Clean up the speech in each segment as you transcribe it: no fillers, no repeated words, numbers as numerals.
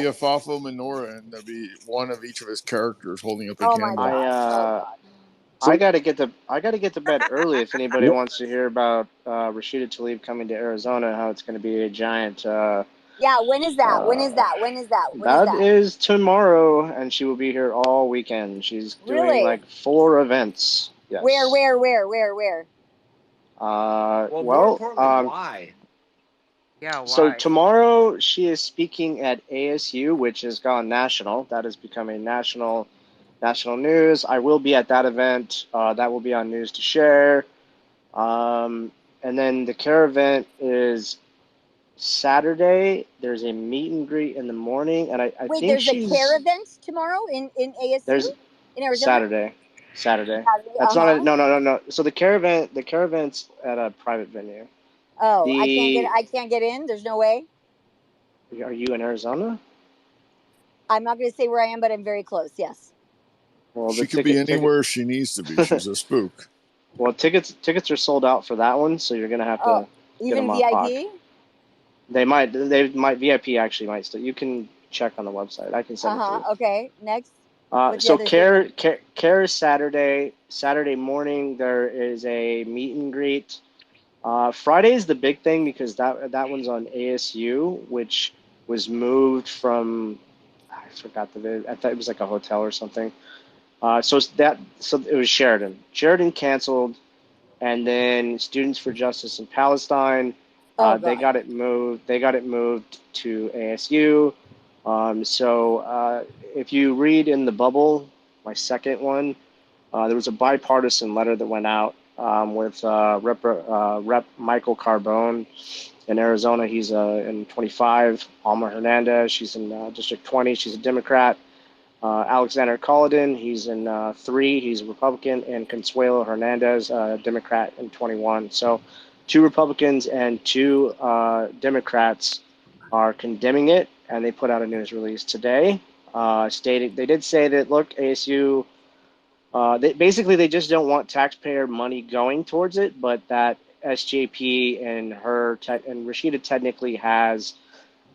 be a Fafo menorah, and there'd be one of each of his characters holding up a Oh my candle. god. I gotta get to bed early if anybody wants to hear about Rashida Tlaib coming to Arizona. How it's going to be a giant. Yeah, when is that? When is that? That is tomorrow, and she will be here all weekend. She's doing like 4 events. Yes. Where? More importantly, why? Yeah, why? So tomorrow she is speaking at ASU, which has gone national. That has become a national news. I will be at that event. That will be on News to Share. And then the CARE event is Saturday. There's a meet and greet in the morning, and I think there's a CARE event tomorrow in ASU in Arizona. Saturday. That's not no. So the CARE event's at a private venue. Oh, I can't get in. There's no way. Are you in Arizona? I'm not going to say where I am, but I'm very close. Yes. Well, she could be anywhere she needs to be. She's a spook. Well, tickets are sold out for that one, so you're gonna have to get them even off VIP. They might VIP actually might still. You can check on the website. I can send it to you. Okay. Next. So CARE is Saturday morning. There is a meet and greet. Friday is the big thing because that one's on ASU, which was moved from, I forgot I thought it was like a hotel or something. So it was Sheridan. Sheridan canceled, and then Students for Justice in Palestine. They got it moved. To ASU. So if you read in the bubble, my second one, there was a bipartisan letter that went out with Rep. Michael Carbone in Arizona. He's in 25. Alma Hernandez, she's in District 20. She's a Democrat. Alexander Colladin, he's in 3. He's a Republican. And Consuelo Hernandez, Democrat, in 21. So 2 Republicans and 2 Democrats are condemning it, and they put out a news release today stating they did say that, look, ASU, they just don't want taxpayer money going towards it, but that SJP and Rashida technically has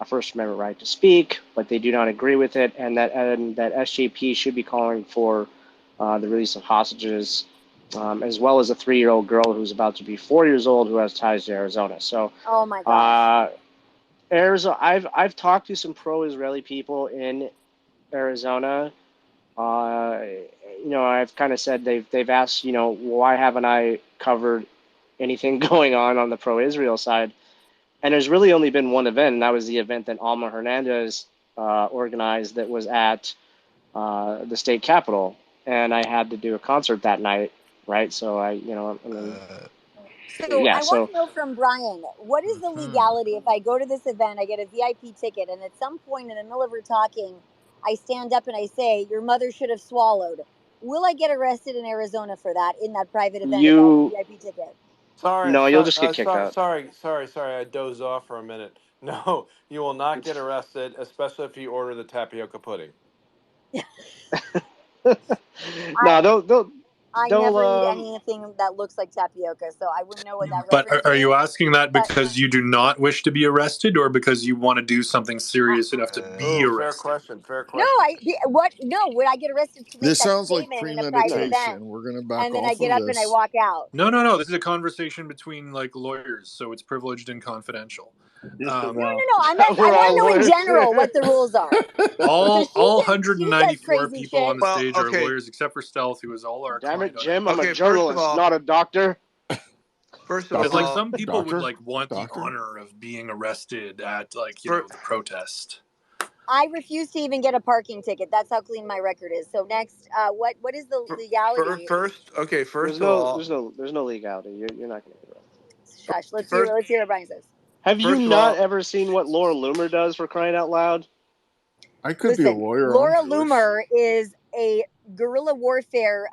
a First Amendment right to speak, but they do not agree with it, and that SJP should be calling for the release of hostages, as well as a 3-year-old girl who's about to be 4 years old who has ties to Arizona. So, oh my gosh. Arizona. I've talked to some pro-Israeli people in Arizona. I've kind of said they've asked, why haven't I covered anything going on the pro-Israel side? And there's really only been one event, and that was the event that Alma Hernandez organized that was at the state capitol. And I had to do a concert that night, right? So I want to know from Brian, what is the legality if I go to this event, I get a VIP ticket, and at some point in the middle of her talking, I stand up and I say, your mother should have swallowed. Will I get arrested in Arizona for that in that private event if I have a VIP ticket? You'll just get kicked out. Sorry. I dozed off for a minute. No, you will not get arrested, especially if you order the tapioca pudding. I never eat anything that looks like tapioca, so I wouldn't know what that reference is. But are you asking that because you do not wish to be arrested, or because you want to do something serious enough to be arrested? Fair question. No, would I get arrested to make this that sounds like statement in a private event? We're going to back and then off I get up this. and I walk out. No. This is a conversation between lawyers, so it's privileged and confidential. No. I want to know in general what the rules are. All 194 people on the stage are lawyers, except for Stealth, who is all our Damn client. it, Jim! I'm a journalist, not a doctor. First of all, some people would want the honor of being arrested at the protest. I refuse to even get a parking ticket. That's how clean my record is. So next, what is the legality? First of all, there's no legality. You're not going to get arrested. Shush. Let's hear what Brian says. Have you not ever seen what Laura Loomer does, for crying out loud? I could be a lawyer. Laura Loomer is a guerrilla warfare,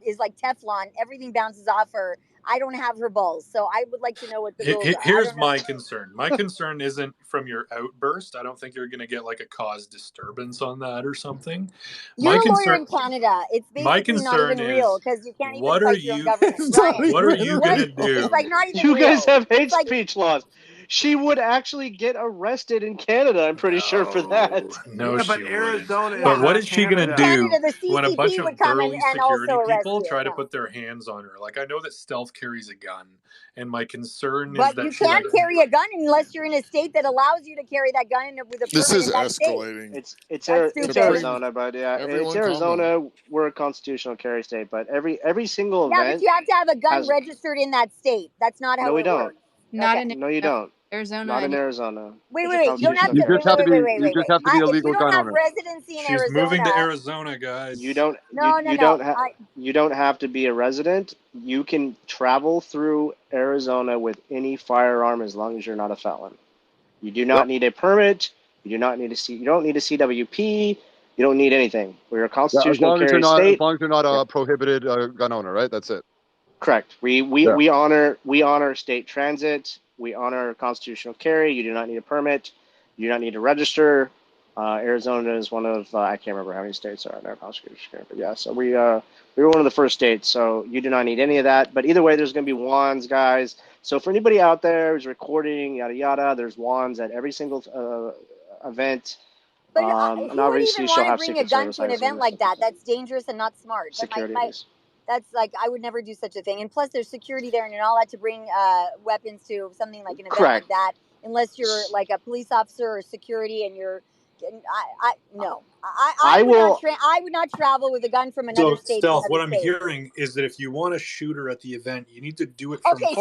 is like Teflon. Everything bounces off her. I don't have her balls, so I would like to know what the rules are. Here's my concern. My concern isn't from your outburst. I don't think you're going to get a cause disturbance on that or something. You're a lawyer in Canada. It's basically not even real because you can't even fight your own government. What are you going to do? It's like not even you real. guys have hate speech laws. she would actually get arrested in Canada. I'm pretty sure for that. No, Yeah, she but wouldn't. Arizona is But what not is she gonna In Canada. do Canada, the when a bunch CCP of would come burly and also security arrest people you. try to No. put their hands on her? Like, I know that Stealth carries a gun, and my concern is But that you she can't carry a gun unless you're in a state that allows you to carry that gun with a This permit is in that state. escalating. It's That's it's stupid. Arizona, but yeah, it's Everyone calm down. Arizona. We're a constitutional carry state, but every single Yeah, but event you have to have a gun has. registered in that state. That's not how No, we it don't. works. Not Okay. in No, you don't. Arizona. Not in and Arizona. Wait, It's wait, a wait. You don't have constitutional to. You carry. just have to be. Wait, You just have to be a If you legal don't gun have owner. residency in she's Arizona, moving to Arizona, guys. You don't. no. You don't have to be a resident. You can travel through Arizona with any firearm as long as you're not a felon. You do not need a permit. You do not need You don't need a CWP. You don't need anything. We're a Yeah, constitutional carry as state. long as you're not Yeah. a prohibited gun owner, right? That's it. Correct. We Yeah. we honor state transit. We honor constitutional carry. You do not need a permit. You do not need to register. Arizona is one of I can't remember how many states are under constitutional carry, but yeah. So we were one of the first states. So you do not need any of that. But either way, there's going to be wands, guys. So for anybody out there who's recording, yada yada, there's wands at every single event. but And who would obviously, even she'll want to have bring a Secret gun Service to an license event and like stuff that? like that. That's dangerous and not smart. But Security. that's like I would never do such a thing. And plus, there's security there, and you're not allowed to bring weapons to something like an event Correct. like that unless you're like a police officer or security, and you're. No. I would not travel with a gun from another So, state to Stealth, what another I'm state. hearing is that if you want a shooter at the event, you need to do it from Okay,